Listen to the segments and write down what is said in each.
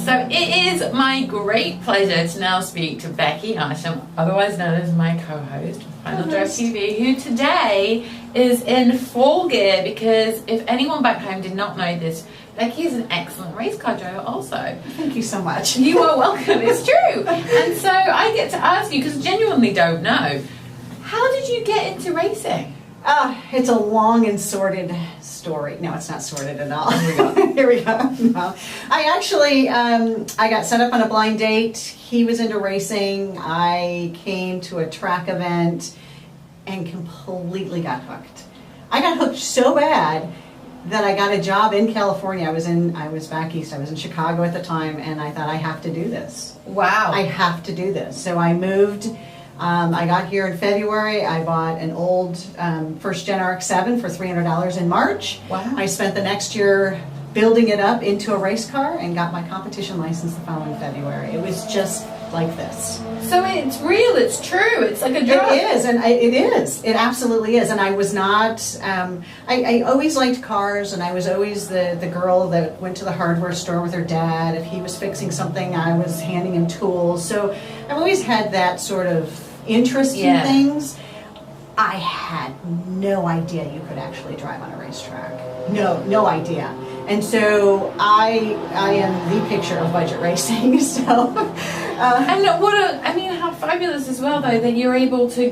So it is my great pleasure to now speak to Becky Arsham, otherwise known as my co-host of Final Drive TV, who today is in full gear because if anyone back home did not know this, Becky is an excellent race car driver also. Thank you so much. You are welcome, it's true. And so I get to ask you, because I genuinely don't know, how did you get into racing? It's a long and sordid story. No, it's not sordid at all. Here we go. No. I actually, I got set up on a blind date. He was into racing. I came to a track event and completely got hooked. I got hooked so bad that I got a job in California. I was back east. I was in Chicago at the time, and I thought I have to do this. Wow. I have to do this. So I moved. I got here in February. I bought an old first gen RX-7 for $300 in March. Wow. I spent the next year building it up into a race car and got my competition license the following February. It was just like this. So it's real, it's true, it's like a drug. It is, and it is. It absolutely is. And I was not, I always liked cars, and I was always the girl that went to the hardware store with her dad. If he was fixing something, I was handing him tools. So I've always had that sort of interest in things. I had no idea you could actually drive on a racetrack. No idea. And so I am the picture of budget racing. So, and how fabulous as well though that you're able to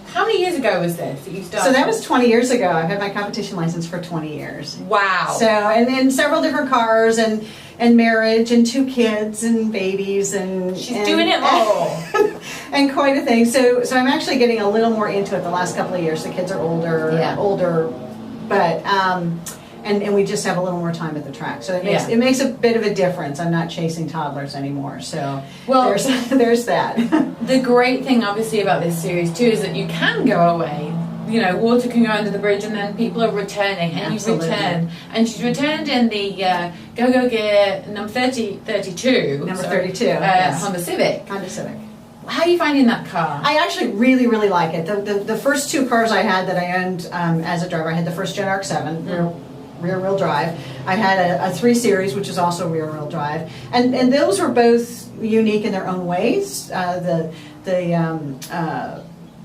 how many years ago was this that you started? So that was 20 years ago. I've had my competition license for 20 years. Wow. So and in several different cars and marriage and 2 kids and babies and she's doing it all. And quite a thing. So I'm actually getting a little more into it the last couple of years. The kids are older, but and we just have a little more time at the track. So it makes a bit of a difference. I'm not chasing toddlers anymore. So there's that. The great thing obviously about this series too is that you can go away. You know, water can go under the bridge and then people are returning, and Absolutely. you've returned. And she's returned in the Go Gear number 32. Number 32, Honda Civic. Honda Civic. How are you finding that car? I actually really, really like it. The first 2 cars I had that I owned as a driver, I had the first gen RX-7, rear-wheel drive. I had a 3 Series, which is also rear-wheel drive. And those were both unique in their own ways. The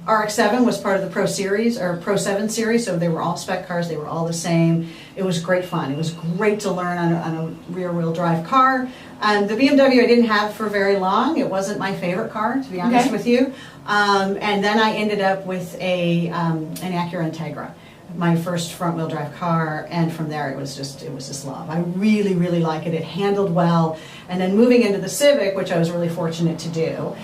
RX-7 was part of the Pro Series, or Pro 7 Series, so they were all spec cars, they were all the same. It was great fun. It was great to learn on a rear-wheel drive car. The BMW I didn't have for very long. It wasn't my favorite car, to be honest with you. And then I ended up with an Acura Integra, my first front-wheel drive car, and from there it was just love. I really, really like it. It handled well. And then moving into the Civic, which I was really fortunate to do,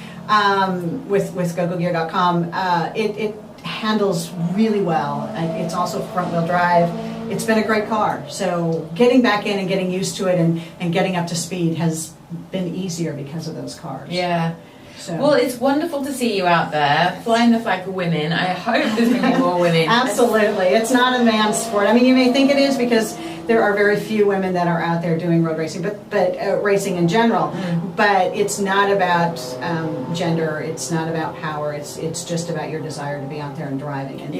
with GoGoGear.com, it handles really well. It's also front-wheel drive. It's been a great car. So getting back in and getting used to it and getting up to speed has been easier because of those cars. Yeah. So. Well, it's wonderful to see you out there flying the flag for women. I hope there's going to be more women. Absolutely. It's not a man's sport. I mean, you may think it is because there are very few women that are out there doing road racing, but racing in general. But it's not about gender. It's not about power. It's just about your desire to be out there and driving. And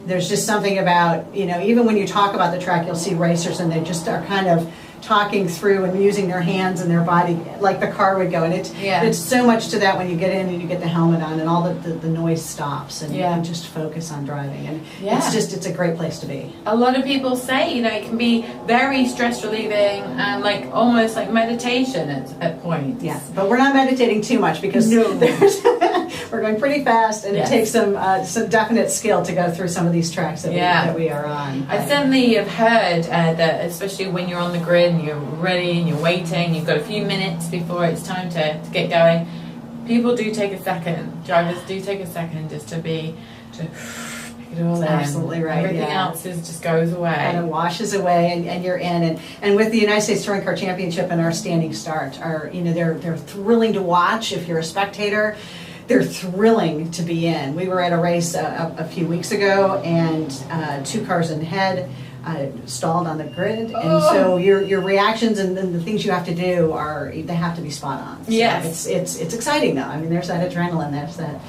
there's just something about, even when you talk about the track, you'll see racers and they just are kind of talking through and using their hands and their body like the car would go, and it's so much to that when you get in and you get the helmet on and all the noise stops and you can just focus on driving, and it's a great place to be. A lot of people say it can be very stress relieving and almost like meditation at points. Yeah, but we're not meditating too much because we're going pretty fast, and it takes some definite skill to go through some of these tracks that we are on. I certainly have heard that, especially when you're on the grid and you're ready and you're waiting, you've got a few minutes before it's time to get going, people do take a second, drivers do take a second just to pick it all in. Absolutely right. Everything else just goes away. And it washes away, and you're in. And with the United States Touring Car Championship and our standing start, they're thrilling to watch if you're a spectator. They're thrilling to be in. We were at a race a few weeks ago, and 2 cars in head stalled on the grid, and so your reactions and the things you have to do they have to be spot on. So it's exciting though. I mean, there's that adrenaline. There's that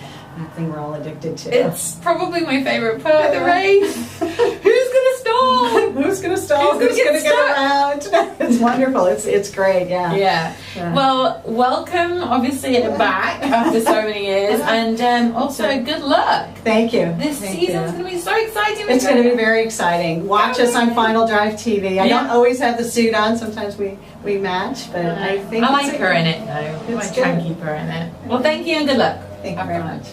thing we're all addicted to. It's probably my favorite part of the race. Who's gonna stall? Who's gonna stall? Who's gonna get around? It's wonderful. It's great. Yeah. Yeah. Well, welcome, obviously, back after so many years, and also good luck. Thank you. This season's going to be so exciting. It's going to be very exciting. Watch us on Final Drive TV. I don't always have the suit on. Sometimes we match, but I think I like her in it, though. I try and keep her in it. Well, thank you and good luck. Thank you very much.